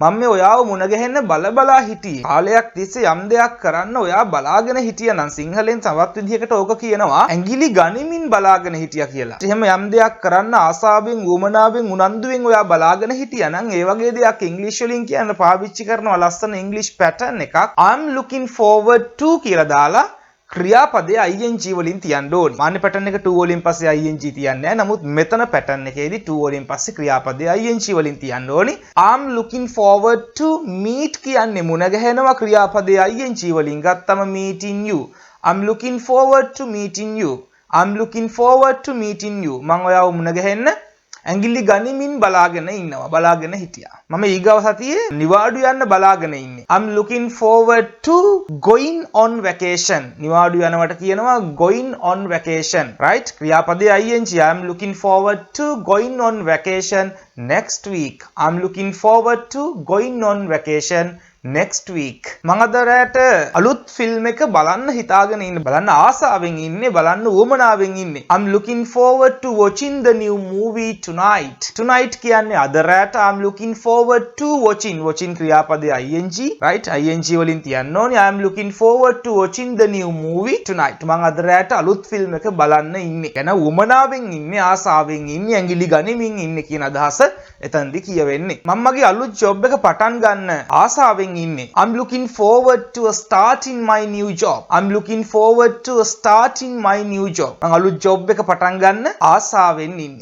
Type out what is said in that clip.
මම මේ ඔයාව මුණ ගැහෙන්න බලා හිටියේ. කාලයක් තිස්සේ යම් දෙයක් කරන්න ඔයා බලාගෙන හිටියා නම් සිංහලෙන් තවත් විදිහකට ඕක කියනවා ඇඟිලි ගනිමින් බලාගෙන හිටියා කියලා. එහෙම යම් දෙයක් කරන්න ආසාවෙන් උවමනාවෙන් උනන්දුවෙන් ඔයා බලාගෙන හිටියා නම් ඒ වගේ දෙයක් ඉංග්‍රීසි වලින් කියන්න පාවිච්චි කරනවා ලස්සන ඉංග්‍රීසි පැටර්න් එකක්. I'm looking forward to කියලා දාලා ක්‍රියාපදයේ ing වලින් තියන්න ඕනේ. මාන්නේ පැටර්න් එක to වලින් පස්සේ ing තියන්නේ නැහැ. නමුත් මෙතන පැටර්න් එකේදී to වලින් පස්සේ ක්‍රියාපදයේ ing වලින් තියන්න ඕනේ. I'm looking forward to meet කියන්නේ මුණ ගැහෙනවා ක්‍රියාපදයේ ing වලින් ගත්තම meeting you. I'm looking forward to meeting you. I'm looking forward to meeting you. මම ඔයාව මුණ ගැහෙන්න ඇඟිලි ගනිමින් බලාගෙන ඉන්නවා. බලාගෙන හිටියා. මම ඊගව සතියේ නිවාඩු යන්න බලාගෙන ඉන්නේ. I'm looking forward to going on vacation. නිවාඩු යනවට කියනවා going on vacation. Right? ක්‍රියාපදයේ ing. I'm looking forward to going on vacation next week. I'm looking forward to going on vacation next week. මම අද රැට අලුත් ෆිල්ම් එක බලන්න හිතාගෙන ඉන්නේ. බලන්න ආසාවෙන් ඉන්නේ. බලන්න උවමනාවෙන් ඉන්නේ. I'm looking forward to watching the new movie tonight. Tonight කියන්නේ අද රැට. I'm looking forward to watching. Watching ක්‍රියාපදයේ ing. Right? ing වලින් තියන්න ඕනේ. I'm looking forward to watching the new movie tonight. මම අද රැට අලුත් ෆිල්ම් එක බලන්න ඉන්නේ. කියන උවමනාවෙන් ඉන්නේ. ආසාවෙන් ඉන්නේ. ඇඟිලි ගනිමින් ඉන්නේ කියන අදහස එතනදී කියවෙන්නේ. මම මගේ අලුත් ජොබ් එක පටන් ගන්න ආසාවෙන් ඉන්නේ. I'm looking forward to starting my new job. I'm looking forward to starting my new job. මම අලුත් ජොබ් එක පටන් ගන්න ආසාවෙන් ඉන්නේ.